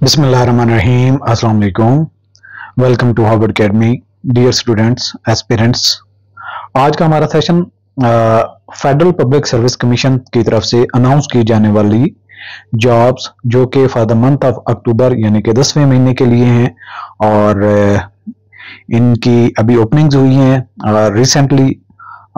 बिस्मिल्लाहिर्रहमानिर्रहीम, अस्सलाम वालेकुम। Welcome to Harvard academy. Dear students, aspirants, आज का हमारा session federal public service commission की तरफ से अनाउंस की जाने वाली जॉब्स जो कि for the month of October यानी कि 10वें महीने के लिए हैं और इनकी अभी ओपनिंग्स हुई हैं रिसेंटली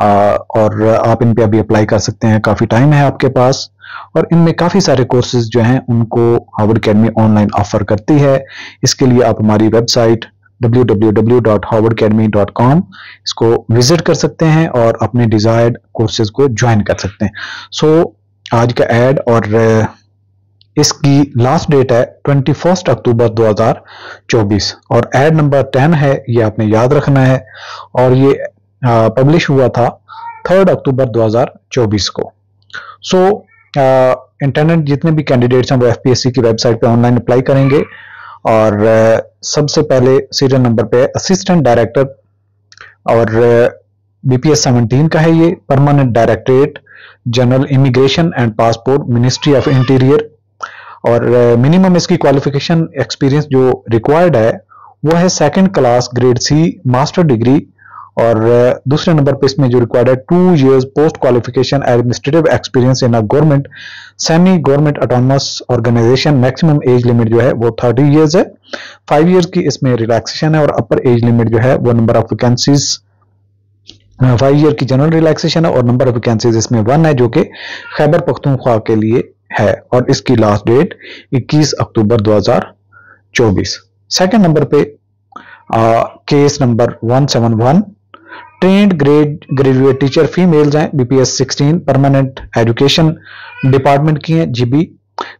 और आप इन पे अभी अप्लाई कर सकते हैं। काफ़ी टाइम है आपके पास और इनमें काफ़ी सारे कोर्सेज जो हैं उनको हार्वर्ड अकेडमी ऑनलाइन ऑफर करती है। इसके लिए आप हमारी वेबसाइट www.harvardacademy.com इसको विजिट कर सकते हैं और अपने डिजायर्ड कोर्सेज को ज्वाइन कर सकते हैं। सो आज का ऐड और इसकी लास्ट डेट है 21 अक्टूबर 2024 और ऐड नंबर 10 है, ये आपने याद रखना है और ये पब्लिश हुआ था 3 अक्टूबर 2024 को। सो इंटरनेट जितने भी कैंडिडेट्स हैं वो एफपीएससी की वेबसाइट पे ऑनलाइन अप्लाई करेंगे और सबसे पहले सीरियल नंबर पे असिस्टेंट डायरेक्टर और बीपीएस 17 का है। ये permanent directorate general immigration and passport ministry of interior और मिनिमम इसकी क्वालिफिकेशन एक्सपीरियंस जो रिक्वायर्ड है वो है 2nd class grade C master degree और दूसरे नंबर पे इसमें जो रिक्वायर्ड है 2 years post qualification administrative experience in a government semi government autonomous organisation. Maximum age limit जो है वो 30 years है। 5 years की इसमें रिलैक्सेशन है और अपर एज लिमिट जो है वो नंबर ऑफ वैकेंसीज 5 year की जनरल रिलैक्सेशन है और नंबर ऑफ वैकेंसीज इसमें 1 है जो कि खैबर पख्तूनख्वा के लिए है और इसकी last date 21 October 2024। Second number पे case number 171 trained graduate teacher females हैं, बीपीएस 16 परमानेंट एजुकेशन डिपार्टमेंट की हैं, GB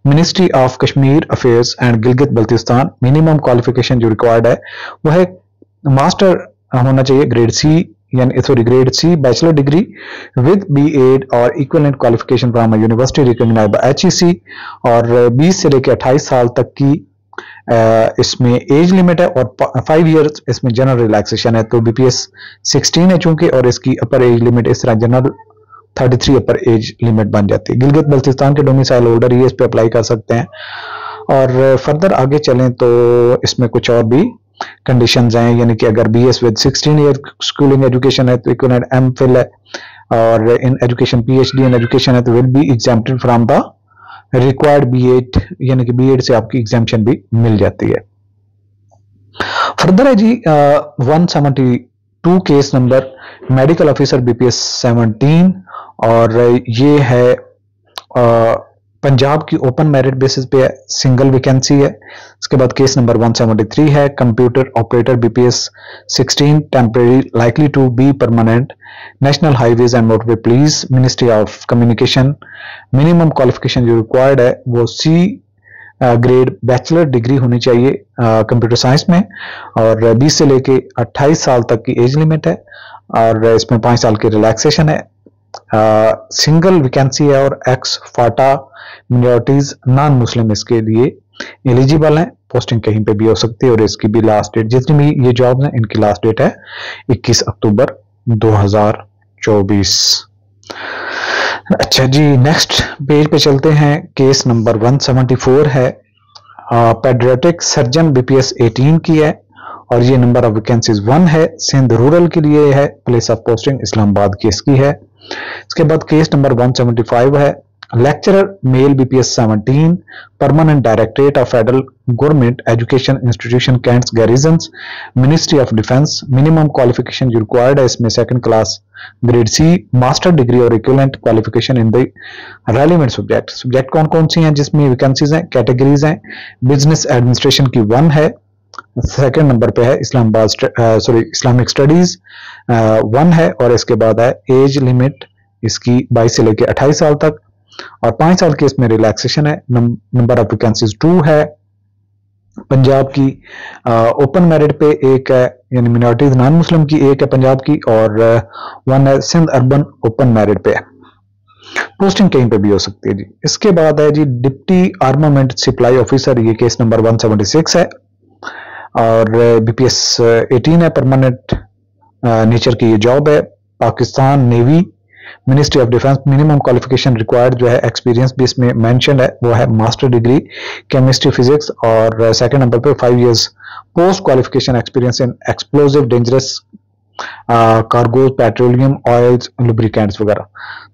ministry of Kashmir affairs and Gilgit Baltistan. Minimum qualification जो रिक्वायर्ड है वो है मास्टर होना चाहिए ग्रेड सी यानी grade C bachelor degree with BEd और equivalent qualification from university recognised by HEC और 20 से लेकर 28 साल तक की इसमें एज लिमिट है और 5 years इसमें जनरल रिलैक्सेशन है। तो बीपीएस 16 है चूंकि और इसकी अपर एज लिमिट इस तरह जनरल 33 अपर एज लिमिट बन जाती है। गिलगित बल्तिस्तान के डोमिसाइल होल्डर ये इस पे अप्लाई कर सकते हैं और फर्दर आगे चलें तो इसमें कुछ और भी कंडीशंस हैं, यानी कि अगर BS with 16 year schooling education है तो इक्विवेलेंट एमफिल है और in education PhD in education है तो will be exempted from the required BEd यानी कि बीएड से आपकी एग्जाम्पशन भी मिल जाती है। फर्दर है जी 172 case number medical officer BPS 17 और ये है पंजाब की ओपन मेरिट बेसिस पे सिंगल वैकेंसी है। इसके बाद केस नंबर 173 है computer operator BPS 16 temporary likely to be permanent national highways and motorway police ministry of communication. Minimum qualification जो रिक्वायर्ड है वो सी ग्रेड बैचलर डिग्री होनी चाहिए कंप्यूटर साइंस में और 20 से लेके 28 साल तक की एज लिमिट है और इसमें 5 साल की रिलैक्सेशन है। सिंगल वैकेंसी है और एक्स फाटा मिनोरिटीज नॉन मुस्लिम इसके लिए एलिजिबल हैं। पोस्टिंग कहीं पे भी हो सकती है और इसकी भी लास्ट डेट जितनी भी ये जॉब्स हैं इनकी लास्ट डेट है 21 अक्टूबर 2024। अच्छा जी, नेक्स्ट पेज पे चलते हैं। केस नंबर 174 है पेडियाट्रिक सर्जन बीपीएस 18 की है और ये नंबर ऑफ वैकेंसीज 1 है। सिंध रूरल के लिए है, प्लेस ऑफ पोस्टिंग इस्लामाबाद की इसकी है। इसके बाद केस नंबर 175 है lecturer male BPS 17 permanent directorate of federal government education institution cantts garrisons ministry of defence. Minimum qualification जो रिक्वायर्ड है इसमें 2nd class grade C master degree और equivalent qualification in the relevant subject कौन कौन सी हैं जिसमें vacancies हैं, categories हैं। बिजनेस एडमिनिस्ट्रेशन की 1 है, 2nd नंबर पे है इस्लामिक स्टडीज 1 है और इसके बाद है एज लिमिट इसकी 22 से लेकर 28 साल तक और 5 साल की इसमें रिलैक्सेशन है। नंबर ऑफ वैकेंसीज 2 है। पंजाब की ओपन मेरिट पे 1 है यानी मिनोरिटीज नॉन मुस्लिम की 1 है पंजाब की और 1 है सिंध अर्बन ओपन मेरिट पे। पोस्टिंग कहीं पे भी हो सकती है जी। इसके बाद है जी डिप्टी आर्मामेंट सप्लाई ऑफिसर, ये केस नंबर 176 है और बीपीएस 18 है, परमानेंट नेचर की ये जॉब है। Pakistan navy ministry of defence. Minimum qualification required जो है एक्सपीरियंस भी इसमें मेंशन है, वो है मास्टर डिग्री केमिस्ट्री फिजिक्स, और सेकंड नंबर पे 5 इयर्स पोस्ट क्वालिफिकेशन एक्सपीरियंस इन explosive dangerous cargoes, petroleum, oils, lubricants वगैरह।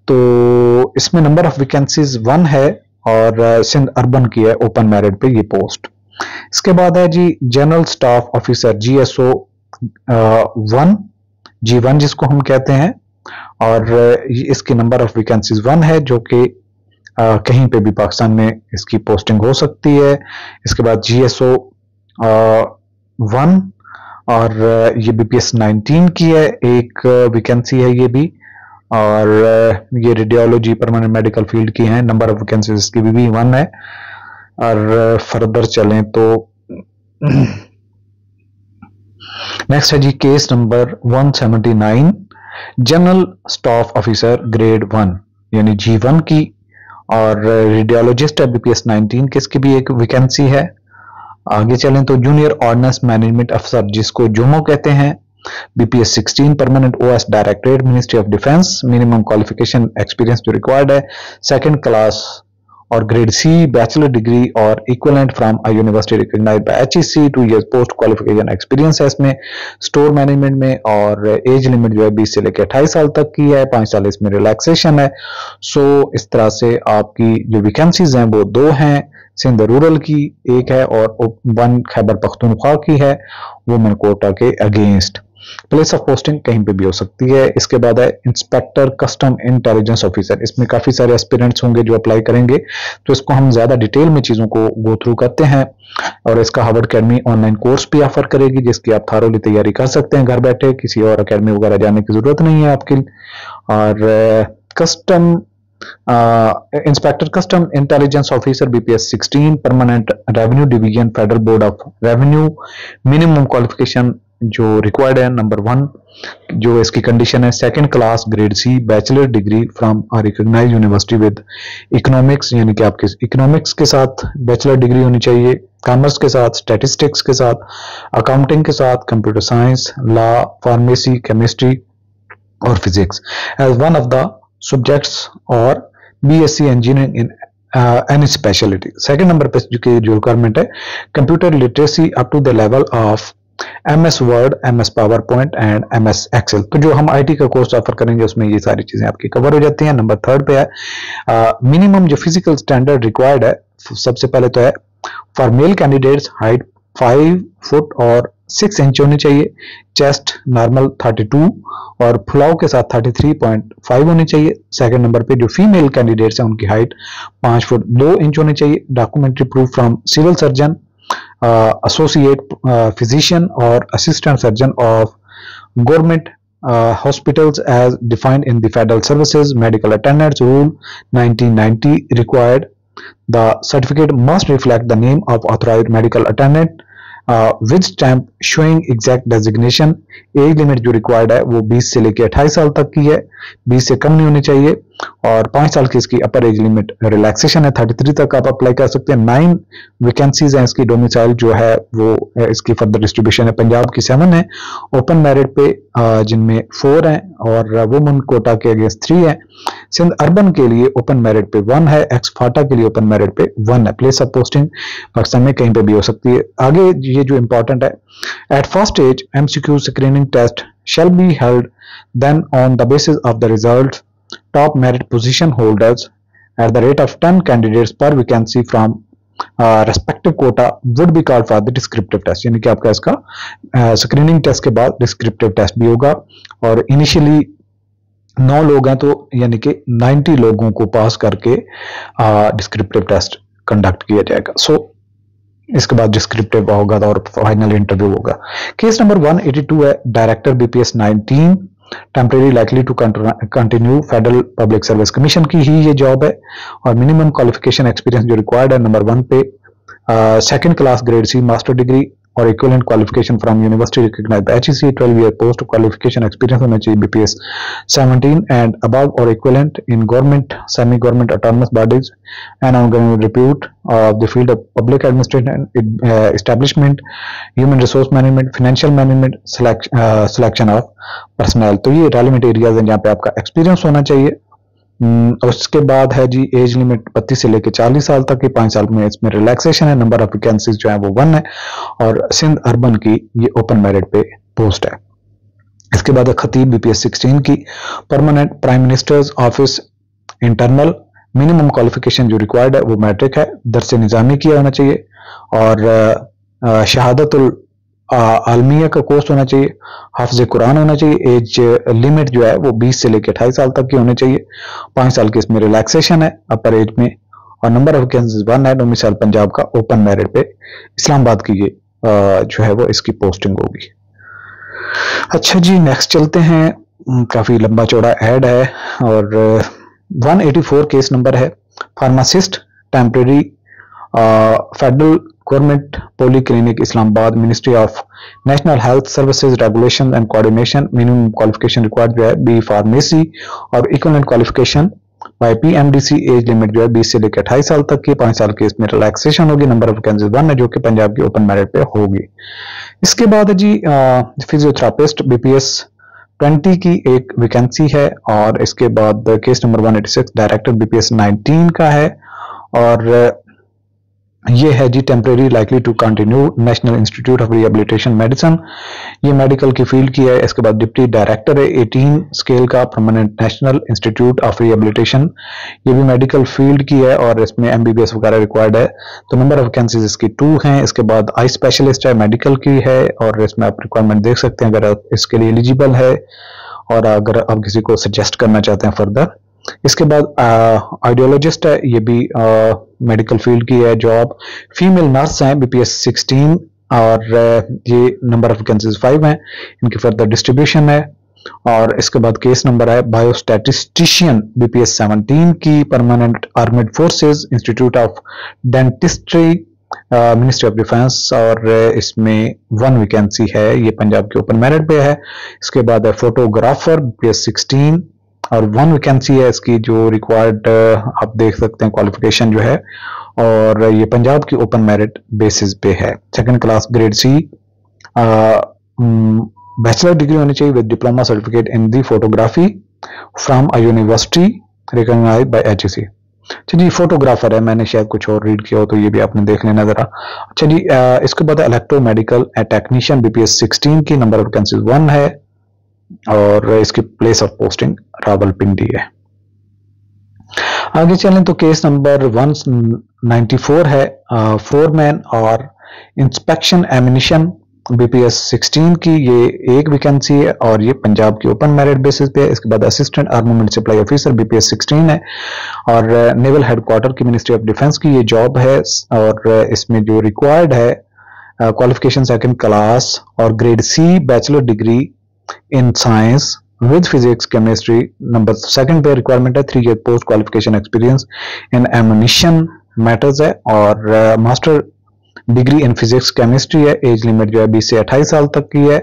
तो इसमें नंबर ऑफ वैकेंसीज 1 है और सिंध अर्बन की है ओपन मेरिट पे ये पोस्ट। इसके बाद है जी general staff officer GSO 1, G1 जिसको हम कहते हैं, और इसकी नंबर ऑफ वैकेंसीज 1 है, जो कि कहीं पे भी पाकिस्तान में इसकी पोस्टिंग हो सकती है। इसके बाद GSO 1 और ये BPS 19 की है, एक वैकेंसी है ये भी, और ये रेडियोलॉजी परमानेंट मेडिकल फील्ड की है। नंबर ऑफ वैकेंसीज इसकी भी 1 है। और फर्दर चलें तो नेक्स्ट है जी case number 179, general staff officer grade 1 यानी G1 की, और रेडियोलॉजिस्ट है BPS 19 की, इसकी भी एक वैकेंसी है। आगे चलें तो जूनियर ऑर्डिनेंस मैनेजमेंट अफसर जिसको जोमो कहते हैं, BPS 16 permanent OS directorate ministry of defence. Minimum qualification experience जो रिक्वायर्ड है सेकंड क्लास और ग्रेड C बैचलर डिग्री और equivalent from a university recognised by HEC, 2 years post qualification experience है इसमें स्टोर मैनेजमेंट में, और एज लिमिट जो है 20 से लेकर 28 साल तक की है, 5 साल इसमें रिलैक्सेशन है। सो इस तरह से आपकी जो वैकेंसीज हैं वो 2 हैं, सिंध रूरल की एक है और 1 खैबर पख्तूनख्वा की है, वुमेन कोटा के अगेंस्ट। प्लेस ऑफ पोस्टिंग कहीं पे भी हो सकती है। इसके बाद है इंस्पेक्टर कस्टम इंटेलिजेंस ऑफिसर, इसमें काफी सारे एस्पिरेंट्स होंगे जो अप्लाई करेंगे, तो इसको हम ज्यादा डिटेल में चीजों को गो थ्रू करते हैं। और इसका हार्वर्ड अकेडमी ऑनलाइन कोर्स भी ऑफर करेगी जिसकी आप थारोली तैयारी कर सकते हैं घर बैठे, किसी और अकेडमी वगैरह जाने की जरूरत नहीं है आपकी। और custom inspector custom intelligence officer BPS 16 permanent revenue division federal board of revenue. Minimum qualification जो रिक्वायर्ड है नंबर 1, जो इसकी कंडीशन है second class grade C bachelor degree from a recognised university with economics, यानी कि आपके इकोनॉमिक्स के साथ बैचलर डिग्री होनी चाहिए, कॉमर्स के साथ, स्टैटिस्टिक्स के साथ, अकाउंटिंग के साथ, computer science, law, pharmacy, chemistry और physics as one of the subjects, और BSc engineering in any speciality. Second number पे जो रिक्वायरमेंट है computer literacy up to the level of MS word, MS PowerPoint and MS Excel. तो जो हम IT का course offer करेंगे उसमें ये सारी चीजें आपकी कवर हो जाती हैं। नंबर 3 पे है मिनिमम जो फिजिकल स्टैंडर्ड रिक्वायर्ड है, सबसे पहले तो है for male candidates height 5 foot और 6 इंच होनी चाहिए, चेस्ट नॉर्मल 32 और फुलाव के साथ 33.5 होनी चाहिए। सेकंड नंबर पे जो फीमेल कैंडिडेट्स हैं उनकी हाइट 5 फुट 2 इंच होनी चाहिए, documentary proof from civil surgeon, associate physician और assistant surgeon of government hospitals as defined in the Federal Services Medical Attendants Rule 1990 required. The certificate must reflect the name of authorized medical attendant with stamp showing exact designation. As limit जो required है वो 20 से लेकर 28 साल तक की है, 20 से कम नहीं होनी चाहिए, और 5 साल की इसकी अपर एज लिमिट रिलैक्सेशन है, 33 तक आप अप्लाई कर सकते हैं। 9 वैकेंसीज हैं इसकी, डोमिसाइल जो है वो इसकी फर्दर डिस्ट्रीब्यूशन है, पंजाब की 7 है ओपन मेरिट पे जिनमें 4 हैं और वुमेन कोटा के अगेंस्ट 3 है। सिंध अर्बन के लिए ओपन मेरिट पे 1 है, एक्स फाटा के लिए ओपन मेरिट पे 1 है। प्लेस ऑफ पोस्टिंग पाकिस्तान में कहीं पे भी हो सकती है। आगे ये जो इंपॉर्टेंट है, at first stage MCQ screening test shall be held, then on the basis of the results top merit position holders at the rate of 10 candidates per vacancy from respective quota would be called for the descriptive test। यानी कि आपका इसका screening test के बाद descriptive test भी होगा, और initially 9 लोग हैं तो यानी कि 90 लोगों को पास करके डिस्क्रिप्टिव टेस्ट कंडक्ट किया जाएगा। सो इसके बाद डिस्क्रिप्टिव होगा और फाइनल इंटरव्यू होगा। केस नंबर 182 है, director BPS 19 temporary likely to continue federal public service commission की ही ये जॉब है, और मिनिमम क्वालिफिकेशन एक्सपीरियंस जो रिक्वायर्ड है नंबर 1 पे second class grade C master degree और equivalent qualification from university recognised by HEC, 12 year post qualification experience होना चाहिए BPS 17 एंड अबव और equivalent in government, semi government, autonomous bodies and ongoing repute of the field of public administration, establishment, human resource management, financial management, selection of personal. तो ये relevant areas हैं जहाँ पे आपका experience होना चाहिए। उसके बाद है जी एज लिमिट 32 से लेकर 40 साल तक की, 5 साल में इसमें रिलैक्सेशन है। नंबर ऑफ वैकेंसीज जो है वो 1 है और सिंध अर्बन की ये ओपन मेरिट पे पोस्ट है। इसके बाद है खतीब BPS 16 की, permanent prime minister's office internal, minimum qualification जो रिक्वायर्ड है वो मैट्रिक है, दर्स निज़ामी किया होना चाहिए और शहादतुल आलमिया का कोर्स होना चाहिए, हाफिज कुरान होना चाहिए। एज लिमिट जो है वो 20 से लेकर 28 साल तक की होनी चाहिए, 5 साल की इसमें रिलैक्सेशन है अपर एज में और नंबर ऑफ वैकेंसीज 1 है। डोमिसाइल पंजाब का, ओपन मेरिट पे इस्लामाबाद की ये जो है वो इसकी पोस्टिंग होगी। अच्छा जी नेक्स्ट चलते हैं, काफी लंबा चौड़ा ऐड है और 184 केस नंबर है। Pharmacist temporary, federal government poly clinic Islamabad, ministry of national health services regulation and coordination, minimum qualification required जो है बी फार्मेसी और equivalent qualification by PMDC। Age limit जो है 20 से लेकर 28 साल तक की, 5 साल की इसमें रिलैक्सेशन होगी। नंबर ऑफ वैकेंसीज 1 है जो कि पंजाब की ओपन मेरिट पे होगी। इसके बाद है जी फिजियोथेरापिस्ट BPS 20 की एक वैकेंसी है और इसके बाद केस नंबर 186 डायरेक्टर BPS 19 का है और ये है जी temporary likely to continue national institute of rehabilitation medicine, ये मेडिकल की फील्ड की है। इसके बाद डिप्टी डायरेक्टर है 18 स्केल का, permanent national institute of rehabilitation, ये भी मेडिकल फील्ड की है और इसमें MBBS वगैरह रिक्वायर्ड है। तो नंबर ऑफ वैकेंसीज इसकी 2 हैं। इसके बाद आई स्पेशलिस्ट है, मेडिकल की है और इसमें आप रिक्वायरमेंट देख सकते हैं अगर आप इसके लिए एलिजिबल है और अगर आप किसी को सजेस्ट करना चाहते हैं फर्दर। इसके बाद आइडियोलॉजिस्ट है, ये भी मेडिकल फील्ड की है जॉब। फीमेल नर्स हैं BPS 16 और ये नंबर ऑफ वैकेंसीज 5 हैं, इनकी फर्दर डिस्ट्रीब्यूशन है। और इसके बाद केस नंबर है बायोस्टैटिस्टिशियन BPS 17 की, permanent armed forces, institute of dentistry, ministry of defence और इसमें 1 वैकेंसी है, ये पंजाब के ओपन मेरिट पे है। इसके बाद है फोटोग्राफर BPS 16 और 1 वैकेंसी है इसकी जो रिक्वायर्ड आप देख सकते हैं क्वालिफिकेशन जो है और ये पंजाब की ओपन मेरिट बेसिस पे है। Second class grade C, bachelor degree होनी चाहिए with diploma certificate in the photography from a university recognised by HEC। अच्छा जी फोटोग्राफर है, मैंने शायद कुछ और रीड किया हो तो ये भी आपने देख लेना जरा। अच्छा जी इसके बाद इलेक्ट्रो मेडिकल टेक्नीशियन BPS 16 की, नंबर ऑफ वैकेंसीज 1 है और इसकी प्लेस ऑफ पोस्टिंग रावलपिंडी है। आगे चलें तो केस नंबर 194 है, फोरमैन और इंस्पेक्शन एमिनिशन BPS 16 की, ये एक वैकेंसी है और ये पंजाब की ओपन मेरिट बेसिस पे है। इसके बाद assistant armament supply officer BPS 16 है और नेवल हेडक्वार्टर की मिनिस्ट्री ऑफ डिफेंस की ये जॉब है और इसमें जो रिक्वायर्ड है क्वालिफिकेशन सेकंड क्लास और grade C bachelor degree in science with physics chemistry. Number second पे रिक्वायरमेंट है 3 year post qualification experience in ammunition matters है और master degree in physics chemistry है। एज लिमिट जो है 20 से 28 साल तक की है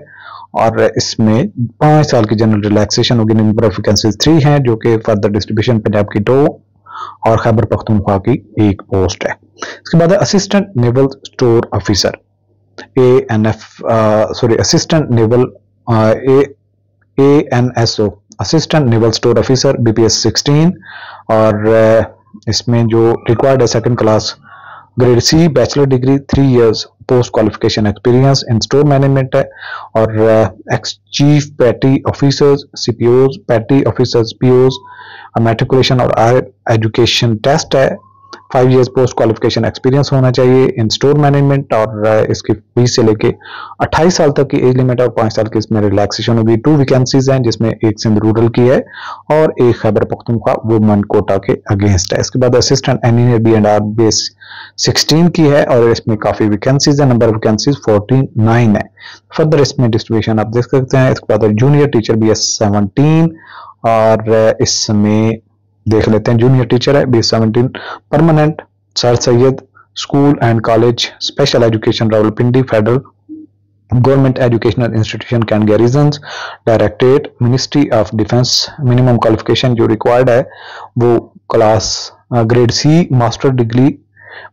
और इसमें 5 साल की जनरल रिलैक्सेशन होगी। नंबर ऑफ वैकेंसीज 3 हैं जो कि फर्दर डिस्ट्रीब्यूशन पंजाब की 2 और खैबर पख्तूनख्वा की 1 पोस्ट है। इसके बाद assistant naval store officer assistant naval ANSO assistant naval store officer BPS 16 और इसमें जो रिक्वायर्ड है second class grade C bachelor degree 3 years post qualification experience in store management है और ex chief petty officers CPOs, petty officers POs, matriculation और education test है। 5 years post qualification experience होना चाहिए इन स्टोर मैनेजमेंट और इसकी 20 से लेके 28 साल तक की एज लिमिट है और 5 साल की इसमें रिलैक्सेशन होगी। 2 वैकेंसीज हैं जिसमें एक सिंध रूरल की है और एक खैबर पख्तूनख्वा वुमेन कोटा के अगेंस्ट है। इसके बाद असिस्टेंट इंजीनियर B&R BPS 16 की है और इसमें काफी वैकेंसीज है, नंबर ऑफ वैकेंसीज 49 है। फर्दर इसमें डिस्ट्रीब्यूशन आप देख सकते हैं। इसके बाद जूनियर टीचर BS 17 और इसमें देख लेते हैं जूनियर टीचर है BS 17 permanent sir Syed school and college special education Rawalpindi federal government educational institution cantts garrisons, directorate, ministry of defence. Minimum qualification जो रिक्वायर्ड है वो class grade C master degree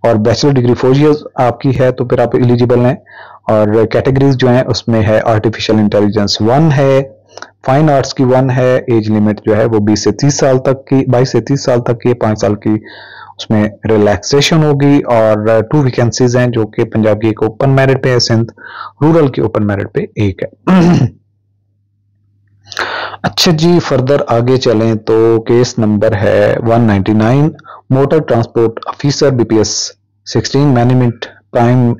और बैचलर डिग्री 4 इयर्स आपकी है तो फिर आप एलिजिबल हैं। और कैटेगरीज जो है उसमें है आर्टिफिशियल इंटेलिजेंस 1 है, फाइन आर्ट्स की 1 है, एज लिमिट जो है वो 20 से 30 साल तक की, 22 से 30 साल तक की, 5 साल की उसमें रिलैक्सेशन होगी। और 2 वैकेंसीज हैं जो कि पंजाब की एक ओपन मेरिट पे है, सिंध रूरल की ओपन मेरिट पे एक है। अच्छा जी, फर्दर आगे चलें तो केस नंबर है 199, motor transport officer BPS 16 management prime.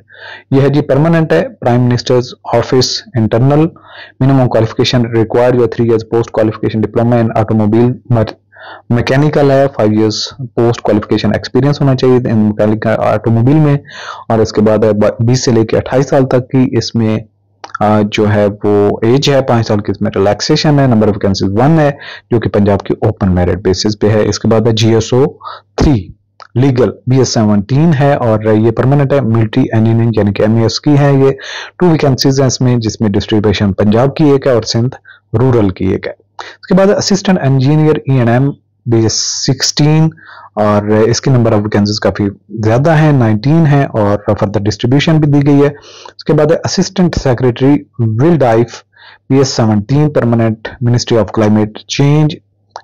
यह है जी परमानेंट है, prime minister's office internal. Minimum qualification required जो 3 years post qualification diploma in automobile mechanical है, 5 इयर्स पोस्ट क्वालिफिकेशन एक्सपीरियंस होना चाहिए इन मैकेनिकल ऑटोमोबाइल में। और इसके बाद 20 से लेकर 28 साल तक की इसमें जो है वो एज है, 5 साल की इसमें रिलैक्सेशन है। नंबर ऑफ वैकेंसीज 1 है जो कि पंजाब की ओपन मेरिट बेसिस पे है। इसके बाद है जीएसओ 3 लीगल BS 17 है और ये परमानेंट है, मिलिट्री इंजीनियरिंग यानी कि MES की है। ये 2 वैकेंसीज हैं इसमें, जिसमें डिस्ट्रीब्यूशन पंजाब की एक है और सिंध रूरल की एक है। इसके बाद असिस्टेंट इंजीनियर E&M BS 16 और इसके नंबर ऑफ वैकेंसीज काफी ज्यादा है, 19 है और फर्दर डिस्ट्रीब्यूशन भी दी गई है। उसके बाद assistant secretary wildlife BS 17 permanent, ministry of climate change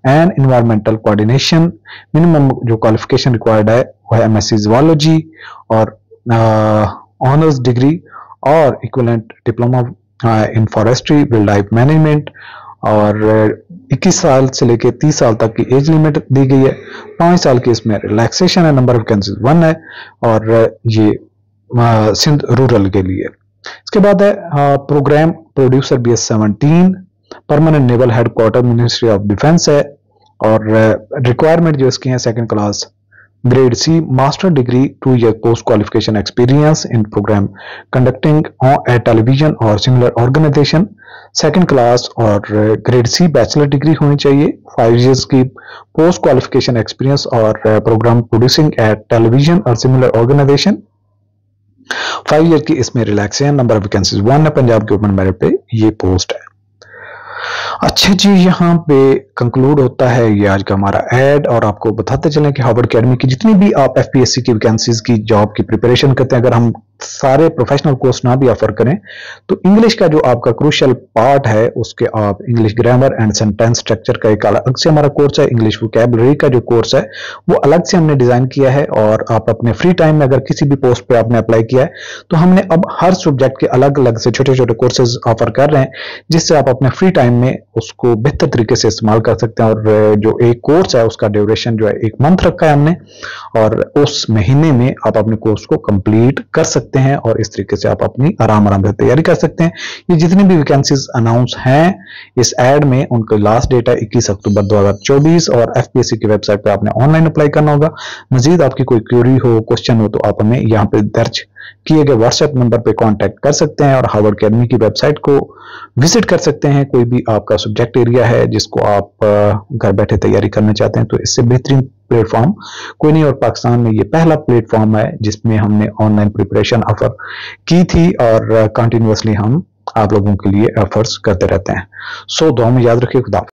and environmental coordination. Minimum जो क्वालिफिकेशन रिक्वायर्ड है वो है MSc ज़ूलॉजी और ऑनर्स डिग्री और equivalent diploma in forestry wildlife management. और 21 साल से लेकर 30 साल तक की एज लिमिट दी गई है, 5 साल की इसमें रिलैक्सेशन है। नंबर ऑफ वैकेंसीज 1 है और ये सिंध रूरल के लिए। इसके बाद है programme producer BS 17 permanent naval headquarter ministry of defence है। और रिक्वायरमेंट जो इसकी है second class grade C master degree, 2 year post qualification experience in programme conducting at television और सिमिलर ऑर्गेनाइजेशन। सेकंड क्लास और ग्रेड सी बैचलर डिग्री होनी चाहिए, 5 years की पोस्ट क्वालिफिकेशन एक्सपीरियंस और प्रोग्राम प्रोड्यूसिंग एट टेलीविजन और similar organisation. 5 year की इसमें relaxation. Number of vacancies 1 है, पंजाब के ओपन मेरिट पे ये पोस्ट है। अच्छा जी, यहाँ पे कंक्लूड होता है ये आज का हमारा एड। और आपको बताते चलें कि हार्वर्ड अकेडमी की जितनी भी आप FPSC की वैकेंसीज की जॉब की प्रिपरेशन करते हैं, अगर हम सारे प्रोफेशनल कोर्स ना भी ऑफर करें तो इंग्लिश का जो आपका क्रूशियल पार्ट है उसके आप English grammar and sentence structure का एक अलग से हमारा कोर्स है, इंग्लिश वोकैबुलरी का जो कोर्स है वो अलग से हमने डिजाइन किया है। और आप अपने फ्री टाइम में अगर किसी भी पोस्ट पे आपने अप्लाई किया है तो हमने अब हर सब्जेक्ट के अलग अलग से छोटे छोटे कोर्सेज ऑफर कर रहे हैं, जिससे आप अपने फ्री टाइम में उसको बेहतर तरीके से इस्तेमाल कर सकते हैं। और जो एक कोर्स है उसका ड्यूरेशन जो है 1 मंथ रखा है हमने, और उस महीने में आप अपने कोर्स को कंप्लीट कर सकते हैं और इस तरीके से आप अपनी आराम से तैयारी कर सकते हैं। ये जितनी भी वैकेंसीज अनाउंस हैं इस एड में, उनका लास्ट डेट है 21 अक्टूबर 2024 और FPSC की वेबसाइट पे आपने ऑनलाइन अप्लाई करना होगा। मजीद आपकी कोई क्वेरी हो, क्वेश्चन हो तो आप हमें यहाँ पे दर्ज किए गए व्हाट्सएप नंबर पे कांटेक्ट कर सकते हैं और हार्वर्ड अकेडमी की वेबसाइट को विजिट कर सकते हैं। कोई भी आपका सब्जेक्ट एरिया है जिसको आप घर बैठे तैयारी करना चाहते हैं तो इससे बेहतरीन प्लेटफॉर्म कोई नहीं, और पाकिस्तान में ये पहला प्लेटफॉर्म है जिसमें हमने ऑनलाइन प्रिपरेशन ऑफर की थी और कंटिन्यूअसली हम आप लोगों के लिए एफर्ट्स करते रहते हैं। सो दुआ में याद रखिए। खुदा।